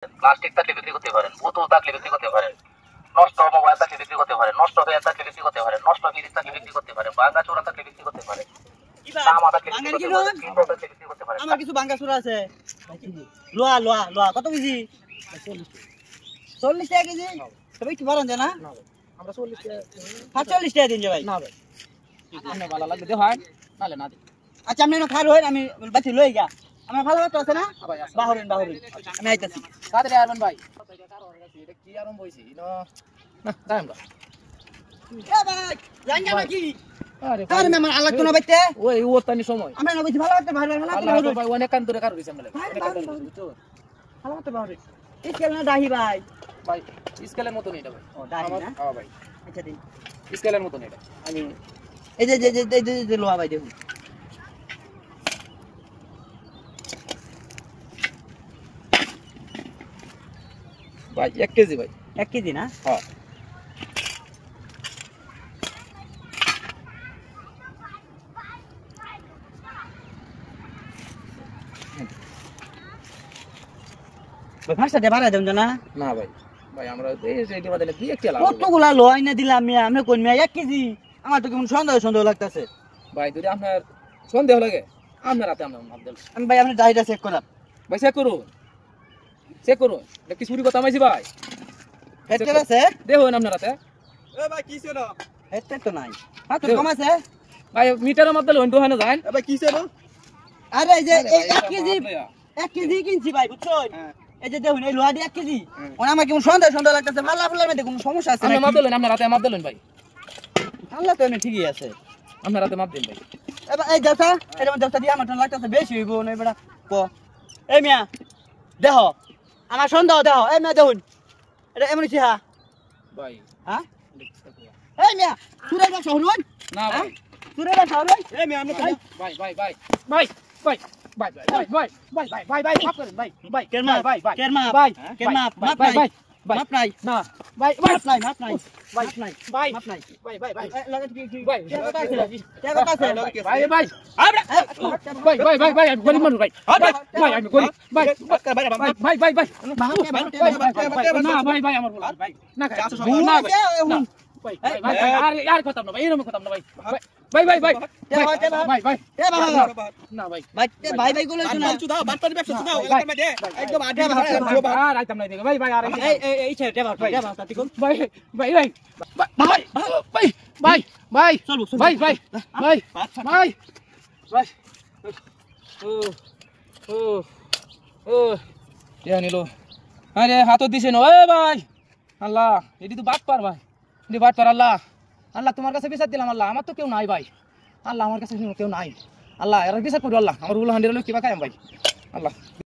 Plastic থাকলে বিক্রি করতে পারেন, বোতল থাকলে বিক্রি করতে পারেন, নষ্ট মোবাইল থাকলে বিক্রি করতে পারেন, নষ্ট ব্যাগ থাকলে বিক্রি করতে পারেন, নষ্ট ফ্রিজ থাকলে বিক্রি করতে পারেন, ভাঙা চোরা থাকলে বিক্রি করতে পারেন, তামা থাকলে বিক্রি করতে পারেন, কিনবো থাকলে বিক্রি করতে পারেন। আমার কিছু ভাঙা চোরা আছে। লোয়া লোয়া লোয়া কত কেজি? 40 টাকা কেজি। তবে একটু বাড়ান যায় না? আমরা 40 টাকা 45 টাকা দিন যে ভাই। না ভাই আপনি ভালো লাগবে দে হয় নালে না দে। আচ্ছা আপনি খার হয় আমি বাতি লই গা। আমার ভালো মতো আছে না? ভাই আছে বাহরেন বাহরেন। আমি আইতাছি। কাদের আরমান ভাই এটা কি আরম্ভ হইছে ইনো না যাই আমরা এ ভাই জাঙ্গা নাকি? আরে কার মে আমার আলাগ তো না বাইতে? ওই ওতানি সময় আমরা না বলছি ভালো করতে ভালো ভালো আল্লাহ তো ভাই অনেক কান ধরে কার হইছে আমরা অনেক কান ধরে বুঝছো ভালো করতে বাহরে। ইসকেল না দাহি ভাই। ভাই স্কেলের মত নেই এটা ভাই ও দাহি না? হ্যাঁ ভাই আচ্ছা দিন। স্কেলের মত নেই এটা আমি এই যে লোহা ভাই দেখুন। ভাই 1 কেজি ভাই 1 কেজি না? হ্যাঁ ভাই ফাঁসটা দে বাড়া দেন না? না ভাই ভাই আমরা এই এইটা বাদে কি একটা লাভ কতগুলা লোহা এনে দিলাম মিয়া আপনি কোন মিয়া 1 কেজি? আমার তো কেমন সন্দেহ সন্দেহ লাগতাছে। ভাই যদি আপনার সন্দেহ লাগে আপনার রাতে আমরা মাপ দেব আমি ভাই আপনি ডাইটা চেক করাম। ভাই চেক করুন এটা কি চুরি কথা মাইছি ভাই হেডটেল আছে? দেখুন আপনার রাতে এ ভাই কিছে না? হেডটেল তো নাই। হাত কম আছে? ভাই মিটারের মধ্যে লইন দোহানে যান এ ভাই কিছে না? আরে এই যে 1 কেজি কিনছি ভাই বুঝছেন? এই যে দেখুন এই লোহা দিয়ে 1 কেজি। ওনা আমার কেমন সন্দেহ সন্দেহ লাগতাছে। মাল্লা ফুলার মধ্যে কোনো সমস্যা আছে আপনি মাপ নাকি? দিলেন আপনার রাতে মাপ দিলেন ভাই আল্লাহ তো এমনি ঠিকই আছে। আপনার রাতে মাপ দিন ভাই এবার এই দেওতা এটা দেওতা দিয়ে আমার লাগতাছে বেশি হইব না এবার ক এই মিয়া দেখো আমার সন্দেহ দেখো এই মিয়া দেখুন এটা এমন কি হ্যাঁ ভাই হ্যাঁ এই মিয়া সুরের ব্যবসা হলুন না ভাই সুরের ব্যবসা হলুন এ মে আমরা ভাই ভাই ভাই ভাই ভাই ভাই ভাই ভাই ভাই ভাই ভাই ভাই ভাই মাপ করেন ভাই ভাই কেরমা ভাই ভাই কেরমা ভাই কেরমা মাপ ভাই নাই ভাই মাপ নাই না ভাই ভাই মাপ নাই মাপ নাই ভাই মাপ নাই ভাই মাপ নাই ভাই ভাই ভাই লাগে কি ভাই কে কথা আছে কে কথা আছে ভাই ভাই আমরা ভাই ভাই ভাই ভাই আমি গরিব মানুষ ভাই ভাই আমি গরিব ভাই ভাই ভাই ভাই না ভাই ভাই আমার বল ভাই না না ভাই ভাই ভাই আর কথা না ভাই এরকম কথা না ভাই ভাই ভাই ভাই ভাই ভাই এ বাবা না ভাই ভাই ভাই ভাই গুলো শোনা দাও বাটপাড়ি ব্যবসা দাও এলাকার মধ্যে একদম আড্ডা ভালো ভালো আর আইতাম নাই দেখো ভাই ভাই আর এই এই ছেড়ে দে বাবা তাতি কোন ভাই ভাই ভাই ভাই ভাই ভাই ভাই চলো ভাই ভাই ভাই ভাই ভাই ও ও ও কে নিলো আরে হাতও দিছে না এ ভাই আল্লাহ এটি তো বাট পার ভাই এটি বাট পার আল্লাহ আল্লাহ তোমার কাছে বিচার দিলাম আল্লাহ আমার তো কেউ নাই ভাই আল্লাহ আমার কাছে কেউ নাই আল্লাহ এরা বিচার করো আল্লাহ আমার উল্লাহ হান্ডির কিবা খাই ভাই আল্লাহ